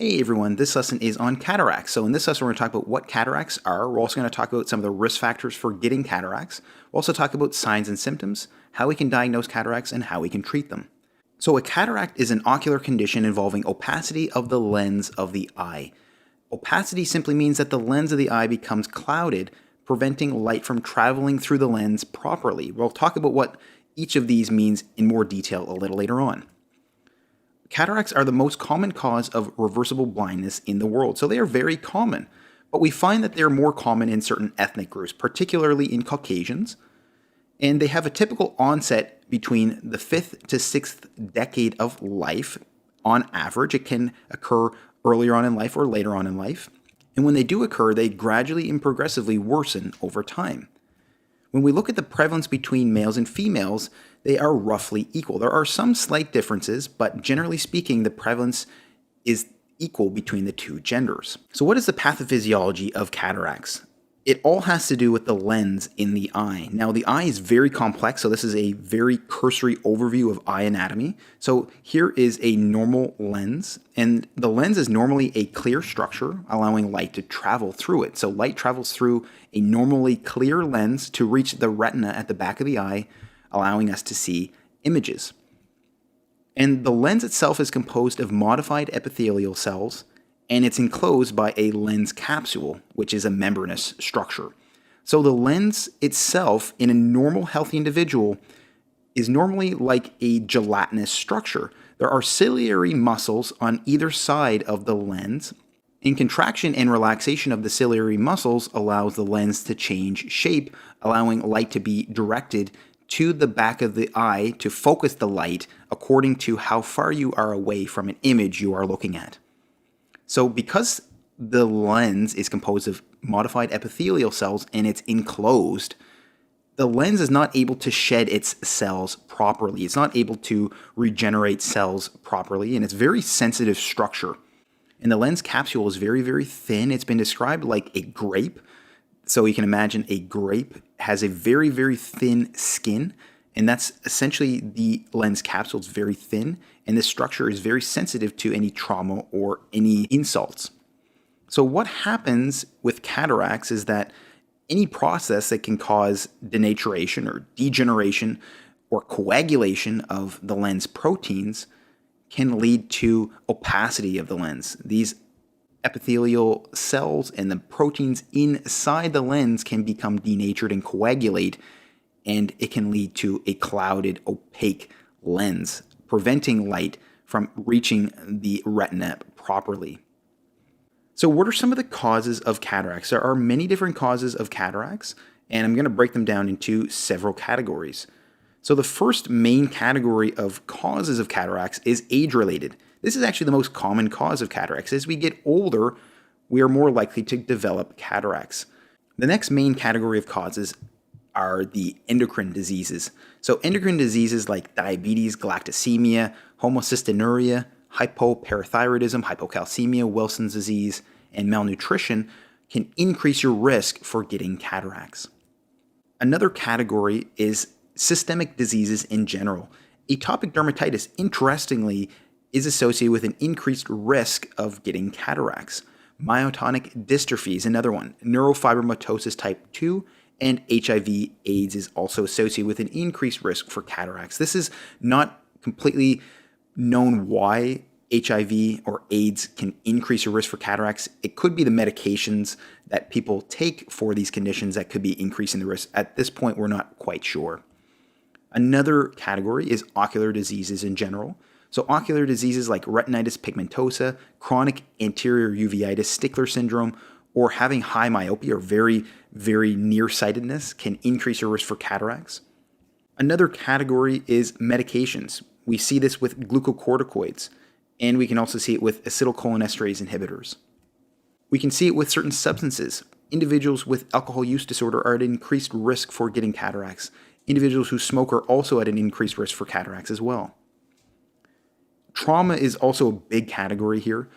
Hey everyone, this lesson is on cataracts. So in this lesson, we're going to talk about what cataracts are. We're also going to talk about some of the risk factors for getting cataracts. We'll also talk about signs and symptoms, how we can diagnose cataracts, and how we can treat them. So a cataract is an ocular condition involving opacity of the lens of the eye. Opacity simply means that the lens of the eye becomes clouded, preventing light from traveling through the lens properly. We'll talk about what each of these means in more detail a little later on. Cataracts are the most common cause of reversible blindness in the world, so they are very common. But we find that they're more common in certain ethnic groups, particularly in Caucasians, and they have a typical onset between the 5th to 6th decade of life. On average, it can occur earlier on in life or later on in life. And when they do occur, they gradually and progressively worsen over time. When we look at the prevalence between males and females, they are roughly equal. There are some slight differences, but generally speaking, the prevalence is equal between the two genders. So what is the pathophysiology of cataracts? It all has to do with the lens in the eye. Now, the eye is very complex, so this is a very cursory overview of eye anatomy. So here is a normal lens, and the lens is normally a clear structure, allowing light to travel through it. So light travels through a normally clear lens to reach the retina at the back of the eye, allowing us to see images. And the lens itself is composed of modified epithelial cells, and it's enclosed by a lens capsule, which is a membranous structure. So the lens itself in a normal healthy individual is normally like a gelatinous structure. There are ciliary muscles on either side of the lens, and contraction and relaxation of the ciliary muscles allows the lens to change shape, allowing light to be directed to the back of the eye to focus the light according to how far you are away from an image you are looking at. So because the lens is composed of modified epithelial cells and it's enclosed, the lens is not able to shed its cells properly. It's not able to regenerate cells properly, and it's a very sensitive structure. And the lens capsule is very, very thin. It's been described like a grape. So you can imagine a grape has a very, very thin skin, and that's essentially the lens capsule. It's very thin, and this structure is very sensitive to any trauma or any insults. So what happens with cataracts is that any process that can cause denaturation or degeneration or coagulation of the lens proteins can lead to opacity of the lens. These epithelial cells and the proteins inside the lens can become denatured and coagulate, and it can lead to a clouded, opaque lens, preventing light from reaching the retina properly. So what are some of the causes of cataracts? There are many different causes of cataracts, and I'm going to break them down into several categories. So the first main category of causes of cataracts is age-related. This is actually the most common cause of cataracts. As we get older, we are more likely to develop cataracts. The next main category of causes are the endocrine diseases. So endocrine diseases like diabetes, galactosemia, homocystinuria, hypoparathyroidism, hypocalcemia, Wilson's disease, and malnutrition can increase your risk for getting cataracts. Another category is systemic diseases in general. Atopic dermatitis, interestingly, is associated with an increased risk of getting cataracts. Myotonic dystrophy is another one. Neurofibromatosis type 2 and HIV/AIDS is also associated with an increased risk for cataracts. This is not completely known why HIV or AIDS can increase your risk for cataracts. It could be the medications that people take for these conditions that could be increasing the risk. At this point, we're not quite sure. Another category is ocular diseases in general. So ocular diseases like retinitis pigmentosa, chronic anterior uveitis, Stickler syndrome, or having high myopia or very, very nearsightedness can increase your risk for cataracts. Another category is medications. We see this with glucocorticoids, and we can also see it with acetylcholinesterase inhibitors. We can see it with certain substances. Individuals with alcohol use disorder are at increased risk for getting cataracts. Individuals who smoke are also at an increased risk for cataracts as well. Trauma is also a big category here.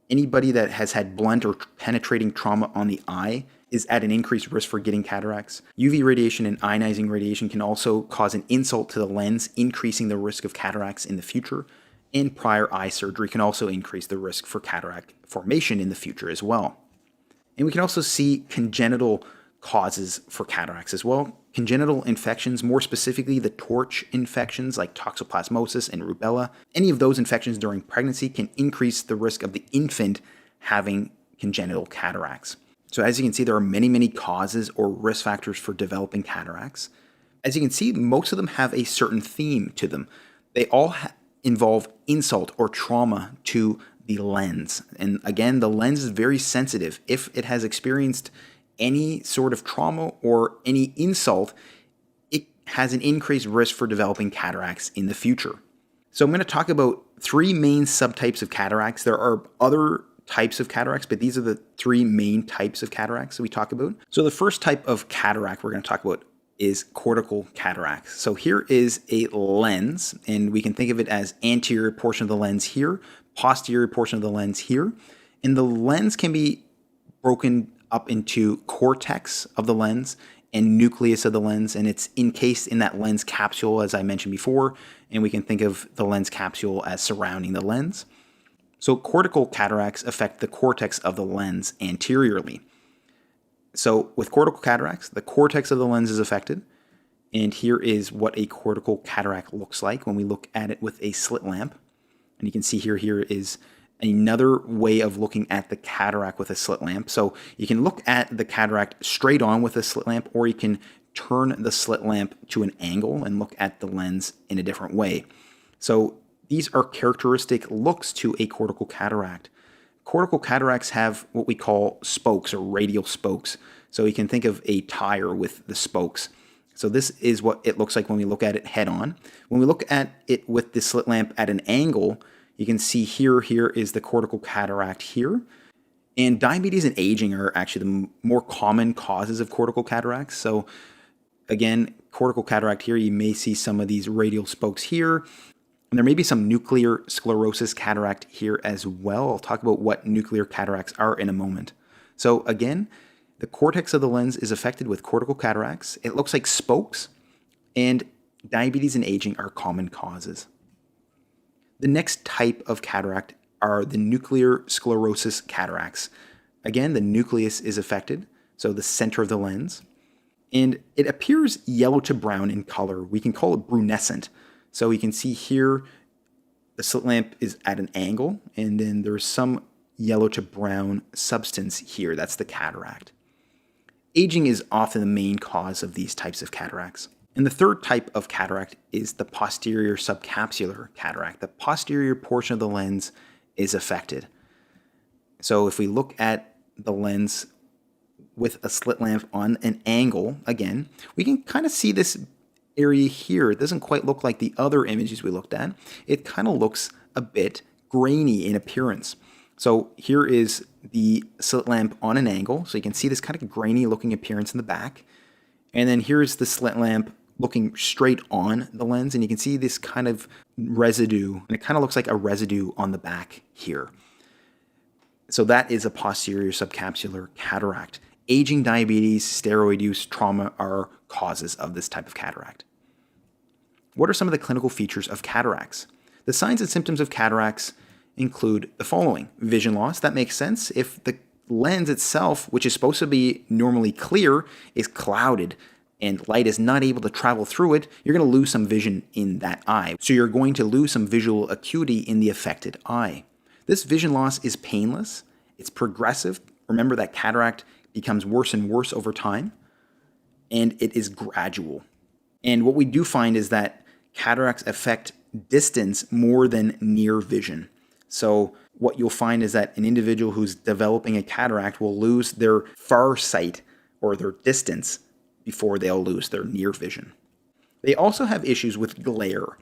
Anybody that has had blunt or penetrating trauma on the eye is at an increased risk for getting cataracts. UV radiation and ionizing radiation can also cause an insult to the lens, increasing the risk of cataracts in the future. And prior eye surgery can also increase the risk for cataract formation in the future as well. And we can also see congenital causes for cataracts as well. Congenital infections, more specifically the torch infections like toxoplasmosis and rubella, any of those infections during pregnancy can increase the risk of the infant having congenital cataracts. So as you can see, there are many, many causes or risk factors for developing cataracts. As you can see, most of them have a certain theme to them. They all involve insult or trauma to the lens. And again, the lens is very sensitive. If it has experienced any sort of trauma or any insult, it has an increased risk for developing cataracts in the future. So I'm going to talk about three main subtypes of cataracts. There are other types of cataracts, but these are the three main types of cataracts that we talk about. So the first type of cataract we're going to talk about is cortical cataracts. So here is a lens, and we can think of it as anterior portion of the lens here, posterior portion of the lens here. And the lens can be broken up into cortex of the lens and nucleus of the lens, and it's encased in that lens capsule, as I mentioned before, and we can think of the lens capsule as surrounding the lens. So cortical cataracts affect the cortex of the lens anteriorly. So with cortical cataracts, the cortex of the lens is affected, and here is what a cortical cataract looks like when we look at it with a slit lamp. And you can see here is another way of looking at the cataract with a slit lamp. So you can look at the cataract straight on with a slit lamp, or you can turn the slit lamp to an angle and look at the lens in a different way. So these are characteristic looks to a cortical cataract. Cortical cataracts have what we call spokes or radial spokes. So you can think of a tire with the spokes. So this is what it looks like when we look at it head on. When we look at it with the slit lamp at an angle, you can see here is the cortical cataract here. And diabetes and aging are actually the more common causes of cortical cataracts. So again, cortical cataract here, you may see some of these radial spokes here. And there may be some nuclear sclerosis cataract here as well. I'll talk about what nuclear cataracts are in a moment. So again, the cortex of the lens is affected with cortical cataracts. It looks like spokes, and diabetes and aging are common causes. The next type of cataract are the nuclear sclerosis cataracts. Again, the nucleus is affected, so the center of the lens, and it appears yellow to brown in color. We can call it brunescent. So you can see here, the slit lamp is at an angle, and then there's some yellow to brown substance here. That's the cataract. Aging is often the main cause of these types of cataracts. And the third type of cataract is the posterior subcapsular cataract. The posterior portion of the lens is affected. So if we look at the lens with a slit lamp on an angle, again, we can kind of see this area here. It doesn't quite look like the other images we looked at. It kind of looks a bit grainy in appearance. So here is the slit lamp on an angle. So you can see this kind of grainy looking appearance in the back. And then here's the slit lamp looking straight on the lens, and you can see this kind of residue, and it kind of looks like a residue on the back here. So that is a posterior subcapsular cataract. Aging, diabetes, steroid use, trauma are causes of this type of cataract. What are some of the clinical features of cataracts? The signs and symptoms of cataracts include the following. Vision loss, that makes sense. If the lens itself, which is supposed to be normally clear, is clouded and light is not able to travel through it, you're going to lose some vision in that eye. So you're going to lose some visual acuity in the affected eye. This vision loss is painless. It's progressive. Remember that cataract becomes worse and worse over time, and it is gradual. And what we do find is that cataracts affect distance more than near vision. So what you'll find is that an individual who's developing a cataract will lose their far sight or their distance before they'll lose their near vision. They also have issues with glare.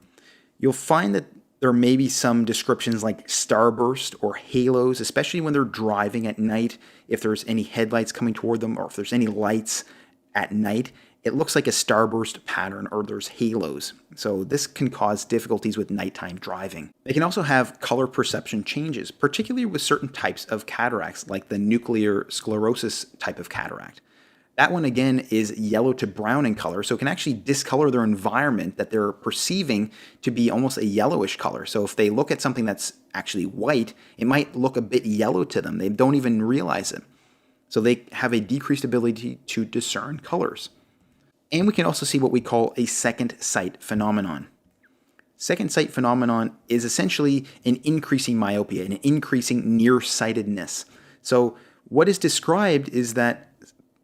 You'll find that there may be some descriptions like starburst or halos, especially when they're driving at night. If there's any headlights coming toward them or if there's any lights at night, it looks like a starburst pattern or there's halos. So this can cause difficulties with nighttime driving. They can also have color perception changes, particularly with certain types of cataracts like the nuclear sclerosis type of cataract. That one again is yellow to brown in color, so it can actually discolor their environment that they're perceiving to be almost a yellowish color. So if they look at something that's actually white, it might look a bit yellow to them. They don't even realize it. So they have a decreased ability to discern colors. And we can also see what we call a second sight phenomenon. Second sight phenomenon is essentially an increasing myopia, an increasing nearsightedness. So what is described is that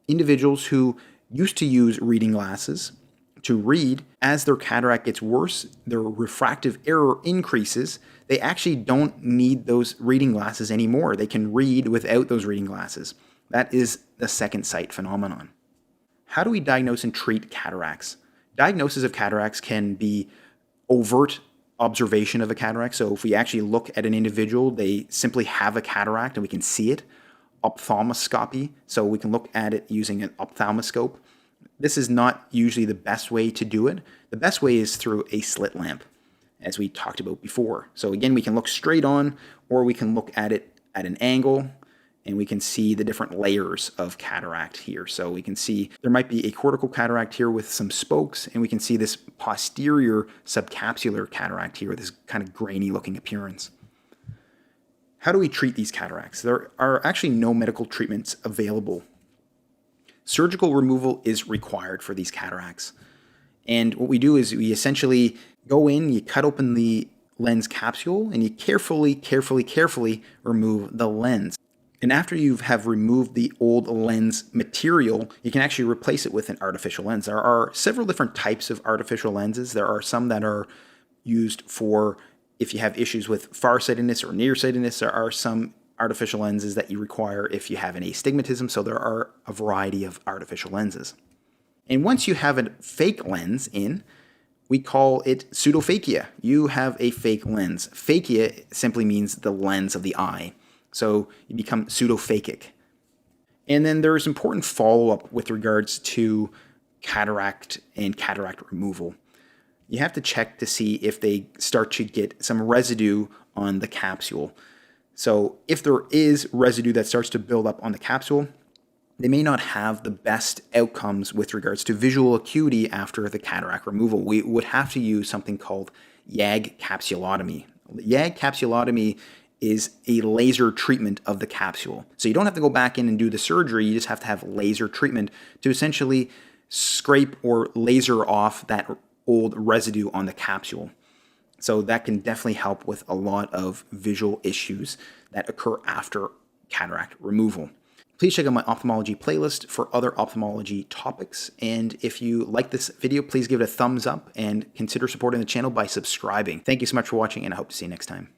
individuals who used to use reading glasses to read, as their cataract gets worse, their refractive error increases, they actually don't need those reading glasses anymore. They can read without those reading glasses. That is the second sight phenomenon. How do we diagnose and treat cataracts? Diagnosis of cataracts can be overt observation of a cataract. So if we actually look at an individual, they simply have a cataract and we can see it. Ophthalmoscopy, so we can look at it using an ophthalmoscope. This is not usually the best way to do it. The best way is through a slit lamp, as we talked about before. So again, we can look straight on, or we can look at it at an angle, and we can see the different layers of cataract here. So we can see there might be a cortical cataract here with some spokes, and we can see this posterior subcapsular cataract here with this kind of grainy looking appearance. How do we treat these cataracts? There are actually no medical treatments available. Surgical removal is required for these cataracts. And what we do is we essentially go in, you cut open the lens capsule, and you carefully remove the lens. And after you have removed the old lens material, you can actually replace it with an artificial lens. There are several different types of artificial lenses. There are some that are used for if you have issues with farsightedness or nearsightedness. There are some artificial lenses that you require if you have an astigmatism. So there are a variety of artificial lenses. And once you have a fake lens in, we call it pseudophakia. You have a fake lens. Phakia simply means the lens of the eye. So you become pseudophakic. And then there's important follow-up with regards to cataract and cataract removal. You have to check to see if they start to get some residue on the capsule. So if there is residue that starts to build up on the capsule, they may not have the best outcomes with regards to visual acuity after the cataract removal. We would have to use something called YAG capsulotomy. YAG capsulotomy is a laser treatment of the capsule. So you don't have to go back in and do the surgery, you just have to have laser treatment to essentially scrape or laser off that old residue on the capsule. So that can definitely help with a lot of visual issues that occur after cataract removal. Please check out my ophthalmology playlist for other ophthalmology topics. And if you like this video, please give it a thumbs up and consider supporting the channel by subscribing. Thank you so much for watching, and I hope to see you next time.